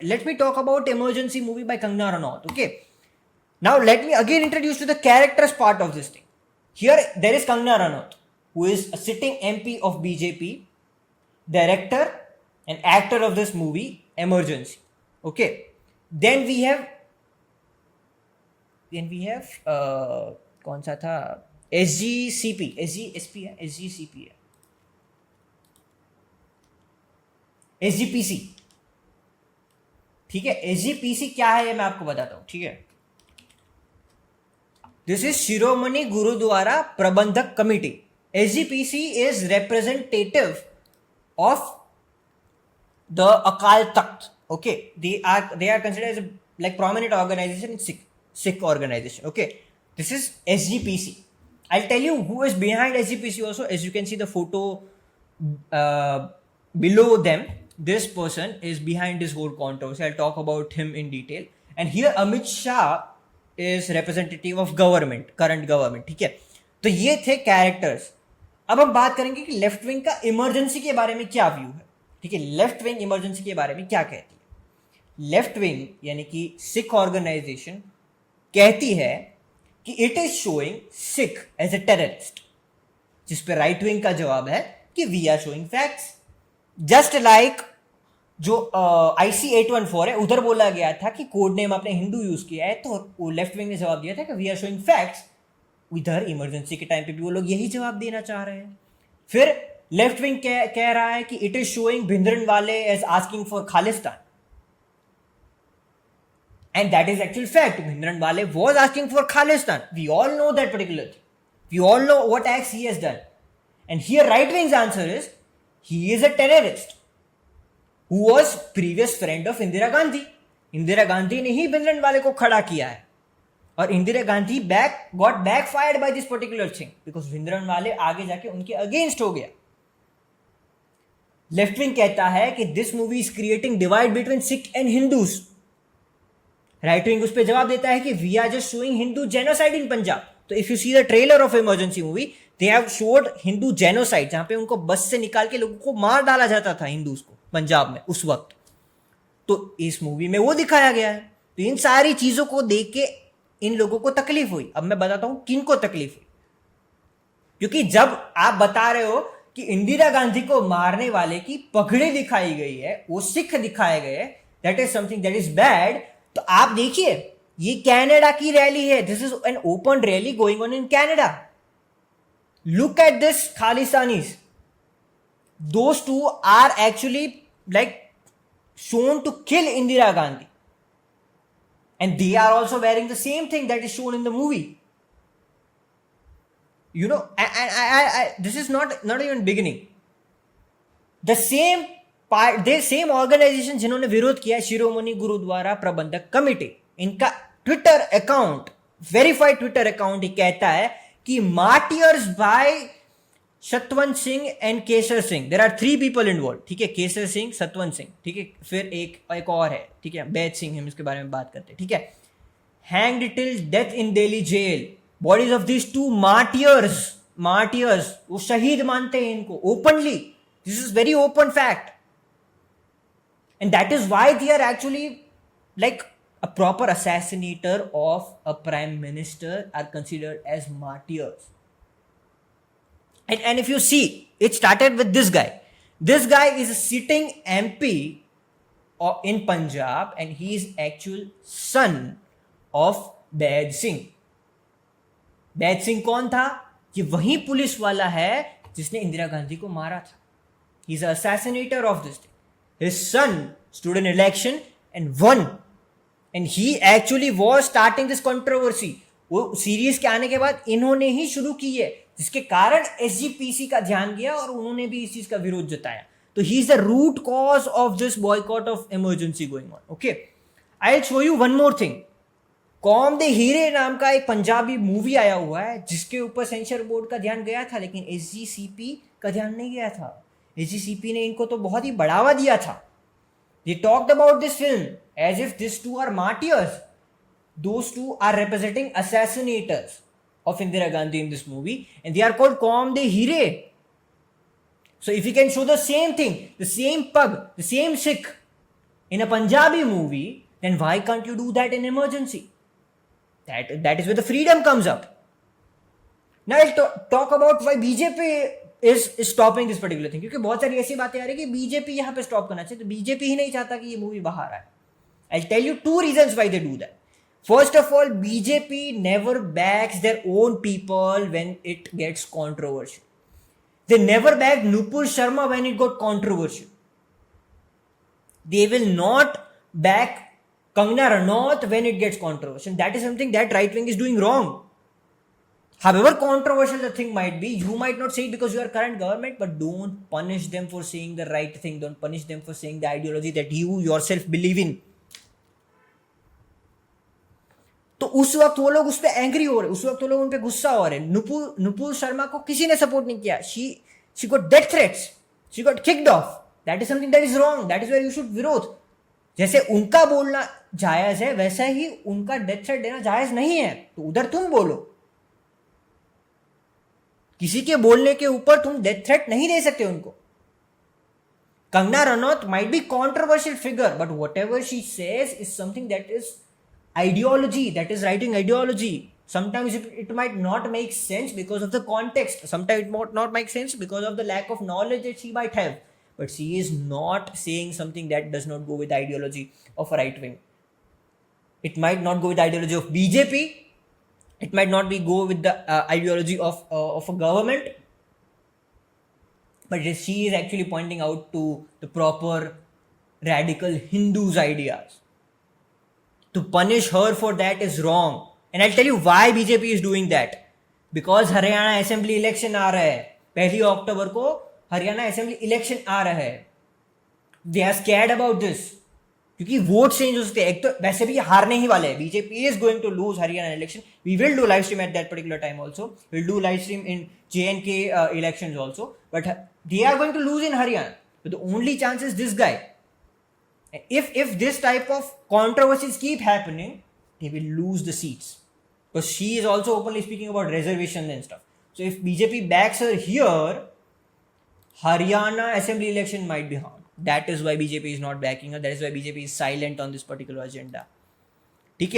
Let me talk about Emergency movie by Kangana Ranaut. Okay. Now let me again introduce to the characters part of this thing. Here there is Kangana Ranaut, who is a sitting MP of BJP, director and actor of this movie Emergency. Okay. Then we have कौन सा था, SGCP, SGSP है, SGCP है, SGPC. ठीक है, SGPC क्या है ये मैं आपको बताता हूं. ठीक है, this is Shiromani Gurdwara Prabandhak committee. SGPC is representative of the Akal Takht. Okay, they are considered as like prominent organization in Sikh organization. Okay, this is SGPC. I'll tell you who is behind SGPC also. As you can see the photo below them, this person is behind this whole controversy. I'll talk about him in detail. And here Amit Shah is representative of government, current government. ठीक है, तो ये थे characters. अब हम बात करेंगे कि लेफ्ट विंग का इमरजेंसी के बारे में क्या व्यू है. ठीक है, लेफ्ट विंग इमरजेंसी के बारे में क्या कहती है. लेफ्ट विंग यानी कि सिख ऑर्गेनाइजेशन कहती है कि it is showing Sikh as a terrorist, जिस पे राइट विंग का जवाब है कि we are showing facts. Just like जो IC 814 है, उधर बोला गया था कि कोड नेम आपने हिंदू यूज किया है, तो वो लेफ्ट विंग ने जवाब दिया था कि वी आर शोइंग फैक्ट्स. इधर इमरजेंसी के टाइम पे भी वो लोग यही जवाब देना चाह रहे हैं. फिर लेफ्ट विंग कह रहा है कि it is showing Bhindranwale as asking for Khalistan. And that is actual fact. Bhindranwale was asking for Khalistan. We all know that particular thing. We all know what acts he has done. And here right wing's answer is, he is a terrorist who was previous friend of Indira Gandhi. Indira Gandhi ने ही भिंद्रनवाले को खड़ा किया है. और Indira Gandhi got backfired by this particular thing because Bhindranwale आगे जाके उनके against हो गया. लेफ्ट विंग कहता है कि this movie is creating divide between Sikh and Hindus. Right wing उस पर जवाब देता है कि we are just showing Hindu genocide in Punjab. तो if you see the trailer of Emergency movie, they have showed Hindu genocide, जहां पे उनको बस से निकाल के लोगों को मार डाला जाता था हिंदूज को पंजाब में उस वक्त. तो इस मूवी में वो दिखाया गया है. तो इन सारी चीजों को देख के इन लोगों को तकलीफ हुई. अब मैं बताता हूं किन को तकलीफ हुई. क्योंकि जब आप बता रहे हो कि इंदिरा गांधी को मारने वाले की पगड़ी दिखाई गई है, वो सिख दिखाए गए, that is something that is bad. तो आप देखिए, ये कनाडा की रैली है. This is an open rally going on in Canada. Look at this Khalistanis. Those two are actually like shown to kill Indira Gandhi, and they are also wearing the same thing that is shown in the movie. You know, this is not even beginning. The same part, the same organization जिन्होंने विरोध किया, शिरोमणि Gurdwara Prabandhak committee, इनका Twitter account, verified Twitter account, ये कहता है कि martyrs by Satwant Singh and Kesar Singh. There are 3 people involve. ठीक है, केसर सिंह, सतवंत सिंह. ठीक है, फिर एक और है. ठीक है, बैद सिंह, हम इसके बारे में बात करते हैं. ठीक है, hanged till death in Delhi jail. Bodies of this 2 martyrs, वो शहीद मानते हैं इनको openly. This is very open fact. And that is why they are actually like a proper assassinator of a prime minister are considered as martyrs. And if you see, it started with this guy. This guy is a sitting MP in Punjab, and he is actual son of Baid Singh. Baid Singh कौन था? ये वही police वाला है जिसने इंदिरा गांधी को मारा था. He is an assassinator of this thing. His son stood in election and won. And he actually was starting this controversy. वो सीरीज के आने के बाद इन्होंने ही शुरू की है, जिसके कारण SGPC का ध्यान गया और उन्होंने भी इस चीज का विरोध जताया. तो he is the root cause of this boycott of emergency going on. Okay, I will show you one more thing. Kaum De हीरे नाम का एक पंजाबी मूवी आया हुआ है, जिसके ऊपर सेंसर बोर्ड का ध्यान गया था, लेकिन SGCP का ध्यान नहीं गया था. SGCP ने इनको तो बहुत ही बढ़ावा दिया था. They talked about this film as if these 2 are martyrs. Those 2 are representing assassinators of Indira Gandhi in this movie, and they are called Qaum de Hire. So if you can show the same thing, the same pug, the same Sikh, in a Punjabi movie, then why can't you do that in emergency? That is where the freedom comes up. Now I'll talk about why BJP is stopping this particular thing. क्योंकि बहुत सारी ऐसी बातें आ रही है कि BJP यहाँ पे स्टॉप करना चाहिए, तो बीजेपी ही नहीं चाहता कि ये मूवी बाहर आए. I'll tell you 2 reasons why they do that. First of all, BJP never backs their own people when it gets controversial. They never backed Nupur Sharma when it got controversial. They will not back Kangana Ranaut when it gets controversial. That is something that right wing is doing wrong. However controversial the thing might be, you might not say it because you are current government, but don't punish them for saying the right thing. Don't punish them for saying the ideology that you yourself believe in. तो उस वक्त वो लोग उस पर angry हो रहे, उस वक्त वो लोग उन पे गुस्सा हो रहे. नुपुर शर्मा को किसी ने सपोर्ट नहीं किया. She got death threats, she got kicked off. That is something that is wrong. That is where you should विरोध. जैसे उनका बोलना जायज है, वैसा ही उनका डेथ थ्रेट देना जायज नहीं है. तो उधर तुम बोलो, किसी के बोलने के ऊपर तुम डेथ थ्रेट नहीं दे सकते उनको. Kangana Ranaut might be controversial figure, but whatever she says is something that is ideology, that is writing ideology. Sometimes it might not make sense because of the context. Sometimes it might not make sense because of the lack of knowledge that she might have. But she is not saying something that does not go with the ideology of a right wing. It might not go with the ideology of BJP. It might not be go with the ideology of a government. But she is actually pointing out to the proper radical Hindus' ideas. To punish her for that is wrong. And I'll tell you why BJP is doing that. Because Haryana assembly election आ रहा है. 1 अक्टूबर को Haryana assembly election आ रहा है. They are scared about this. क्योंकि vote change हो सकते हैं. एक तो वैसे भी हारने ही वाले हैं. BJP is going to lose Haryana election. We will do live stream at that particular time also. We'll do live stream in JNK elections also. But they are going to lose in Haryana. But the only chance is this guy. If this type of controversies keep happening, they will lose the seats. Because she is also openly speaking about reservations and stuff. So if BJP backs her here, Haryana assembly election might be harmed. That is why BJP is not backing her. That is why BJP is silent on this particular agenda. ठीक है.